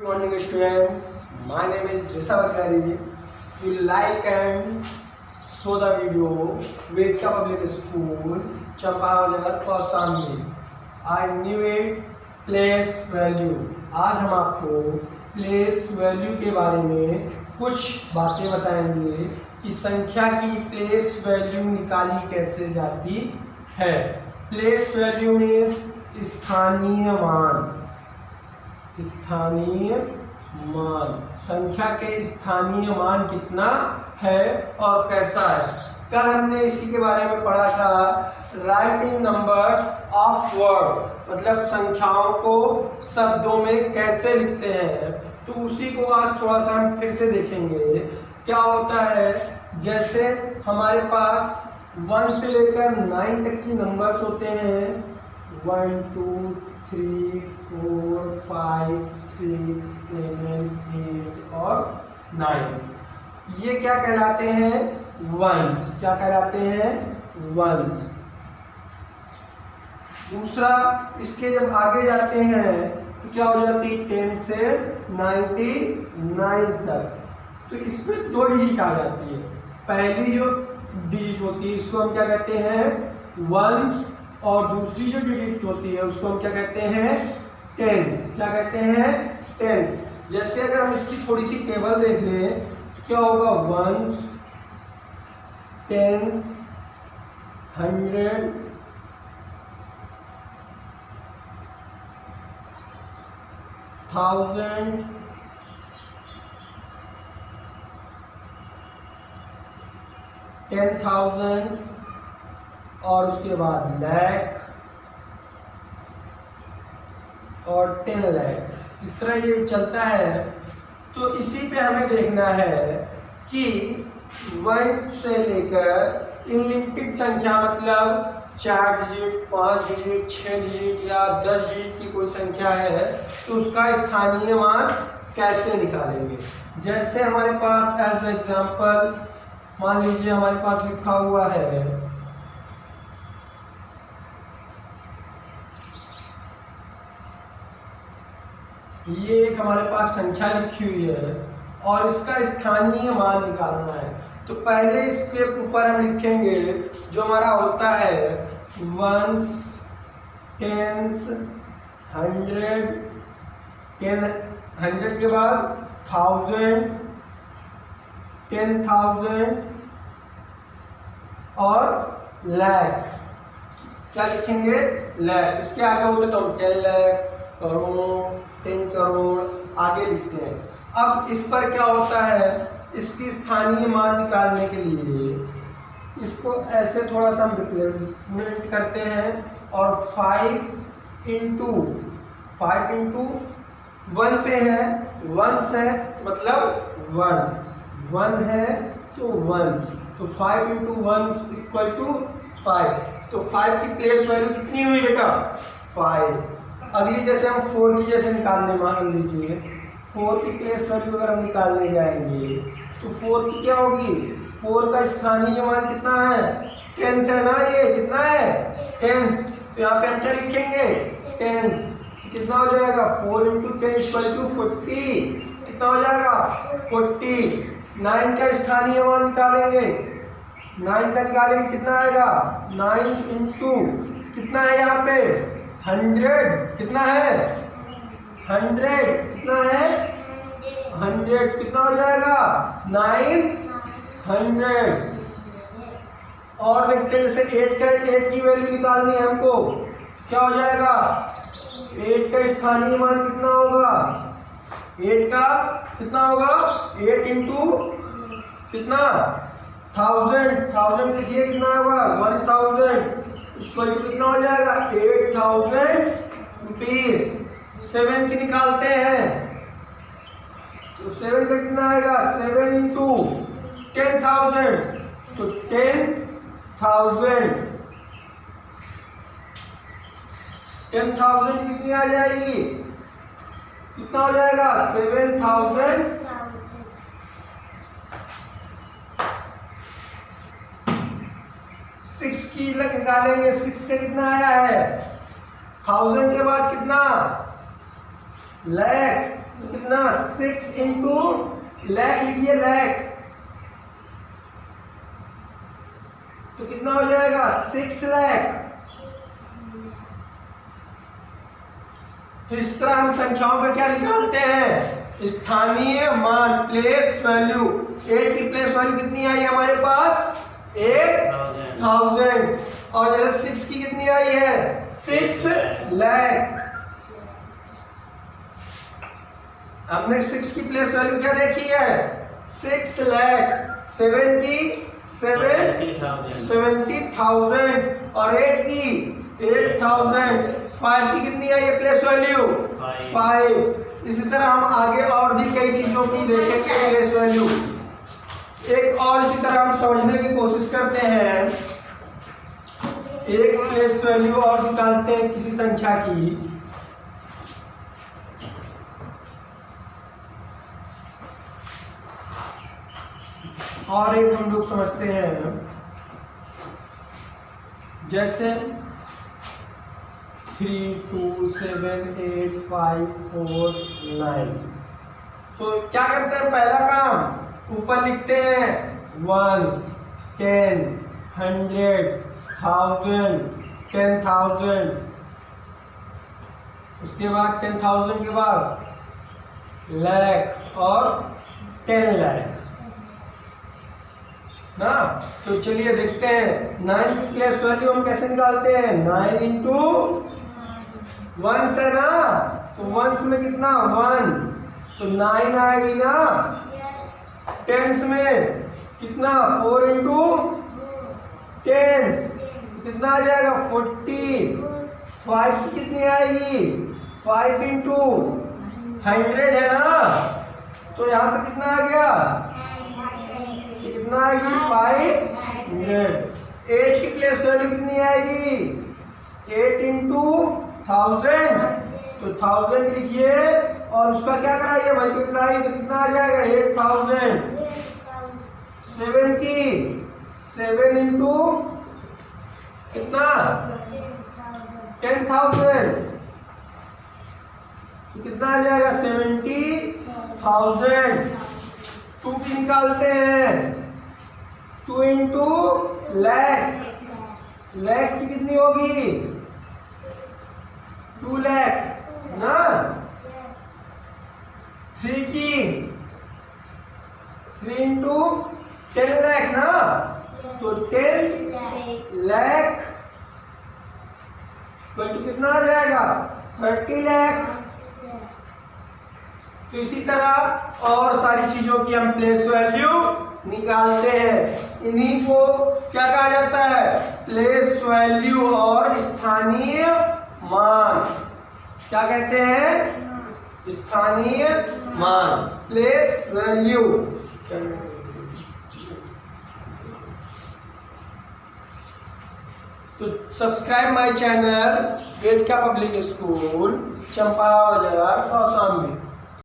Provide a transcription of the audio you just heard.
Good morning students, my name is Rishabh Akhari. You like and show the video with Public School, Champaner, Kaushambi. I knew it place value. आज हम आपको place value के बारे में कुछ बातें बताएंगे कि संख्या की प्लेस वैल्यू निकाली कैसे जाती है। प्लेस वैल्यू में स्थानीय मान, संख्या के स्थानीय मान कितना है और कैसा है। कल हमने इसी के बारे में पढ़ा था, राइटिंग नंबर्स ऑफ वर्ड, मतलब संख्याओं को शब्दों में कैसे लिखते हैं। तो उसी को आज थोड़ा सा हम फिर से देखेंगे। क्या होता है, जैसे हमारे पास 1 से लेकर 9 तक की नंबर्स होते हैं, 1 2 3 4 5 6 7 8 और 9। ये क्या कहलाते हैं, वंस। क्या कहलाते हैं, वंस। दूसरा, इसके जब आगे जाते हैं तो क्या हो जाती है, 10 से 99 तक। तो इसमें 2 डिजिट आ जाती है। पहली जो डिजिट होती है इसको हम क्या कहते हैं, वंस, और दूसरी जो डिजिट होती है उसको हम क्या कहते हैं, टेंस। क्या कहते हैं, टेंस। जैसे अगर हम इसकी थोड़ी सी टेबल देख लें तो क्या होगा, वंस, टेंस, 100, 1000, 10,000 और उसके बाद लाख और 10 लाख। इस तरह ये चलता है। तो इसी पे हमें देखना है कि 1 से लेकर अनलिमिटेड संख्या, मतलब 4 डिजिट, 5 डिजिट, 6 डिजिट या 10 डिजिट की कोई संख्या है तो उसका स्थानीय मान कैसे निकालेंगे। जैसे हमारे पास एज एग्जांपल मान लीजिए हमारे पास लिखा हुआ है, ये एक हमारे पास संख्या लिखी हुई है और इसका स्थानीय मान निकालना है। तो पहले इसके ऊपर हम लिखेंगे जो हमारा होता है, वंस, टेंस, 100, 100 के बाद 1000, 10,000 और लाख। क्या लिखेंगे, लाख। इसके आगे होते तो हम 10 लाख, करोड़, 10 करोड़ आगे लिखते हैं। अब इस पर क्या होता है, इसकी स्थानीय मान निकालने के लिए इसको ऐसे थोड़ा सा हम रिप्लेसमेंट करते हैं और 5 इंटू 1 पे है, 1 है मतलब 1 है तो 1, तो 5 इंटू 1 इक्वल टू 5। तो 5 की प्लेस वैल्यू कितनी हुई बेटा, 5। अगली जैसे हम 4 की जैसे निकालने, मान लीजिए 4 की प्लेस वैल्यू अगर हम निकालने जाएंगे तो 4 की क्या होगी, 4 का स्थानीय मान कितना है, 10 है ना, ये कितना है, 10। तो यहाँ पे हम क्या लिखेंगे, 10। कितना हो जाएगा, 4 इंटू 10 इक्वल टू 40। कितना हो जाएगा, 40। 9 का स्थानीय मान निकालेंगे, 9 का निकालेंगे कितना आएगा, 9 इंटू कितना है यहाँ पे 100। कितना है 100, कितना है 100, कितना हो जाएगा 900। और देखते हैं जैसे 8 की वैल्यू निकालनी है हमको, क्या हो जाएगा, 8 का स्थानीय मान कितना होगा, 8 का कितना होगा, 8 इंटू कितना 1000 लिखिए, कितना होगा 1000 इक्वल टू कितना हो जाएगा 8000 रुपीज। 7 की निकालते हैं तो 7 का कितना आएगा, 7 इंटू 10,000 तो 10,000 कितनी आ जाएगी, कितना हो जाएगा 7,000। 6 की निकालेंगे, 6 का कितना आया है, 1000 के बाद कितना, लाख, तो कितना 6 इंटू लाख लिखिए लाख, तो कितना हो जाएगा 6 लाख। तो इस तरह हम संख्याओं का क्या निकालते हैं, स्थानीय मान, प्लेस वैल्यू। 8 की प्लेस वैल्यू कितनी आई हमारे पास 8000, और जैसे 6 की कितनी आई है 6 लाख। हमने 6 की प्लेस वैल्यू क्या देखी है 6 लाख 70,000, और 8 की 8000। 5 की कितनी आई है प्लेस वैल्यू 5। इसी तरह हम आगे और भी कई चीजों की देखेंगे प्लेस वैल्यू। एक और इसी तरह हम समझने की कोशिश करते हैं, एक प्लेस वैल्यू और निकालते हैं किसी संख्या की। और एक हम लोग समझते हैं, जैसे 3 2 7 8 5 4 9। तो क्या करते हैं, पहला काम ऊपर लिखते हैं 1s 10 100 1000 10,000, उसके बाद 10,000 के बाद लाख और 10 लाख ना। तो चलिए देखते हैं 9 की प्लेस वैल्यू हम कैसे निकालते हैं। 9 इंटू 1 है ना, तो 1 में कितना 1, तो 9 आएगी ना। 10 में कितना 4 इंटू 10 कितना आ जाएगा 40। 5 की कितनी आएगी 5 इंटू 100 है ना, तो यहाँ पे कितना आ गया, कितना आएगी 500। 8 की प्लेस वैल्यू कितनी आएगी 8 इंटू 1000, तो 1000 लिखिए और उसका क्या कराइए मल्टीप्लाई, तो कितना आ जाएगा 8000। 7 की 7 इंटू कितना 10,000, तो कितना आ जाएगा 70,000। 2 की निकालते हैं, 2 इंटू लाख, लाख की कितनी होगी 2 लाख ना। 3 की 3 इंटू 10 लाख ना, तो 10 लाख कितना आ जाएगा 30 लाख। तो इसी तरह और सारी चीजों की हम प्लेस वैल्यू निकालते हैं। इन्हीं को क्या कहा जाता है प्लेस वैल्यू और स्थानीय मान। क्या कहते हैं स्थानीय मान, प्लेस वैल्यू। तो subscribe my channel Vedika public school, Champawat, Kaushambi.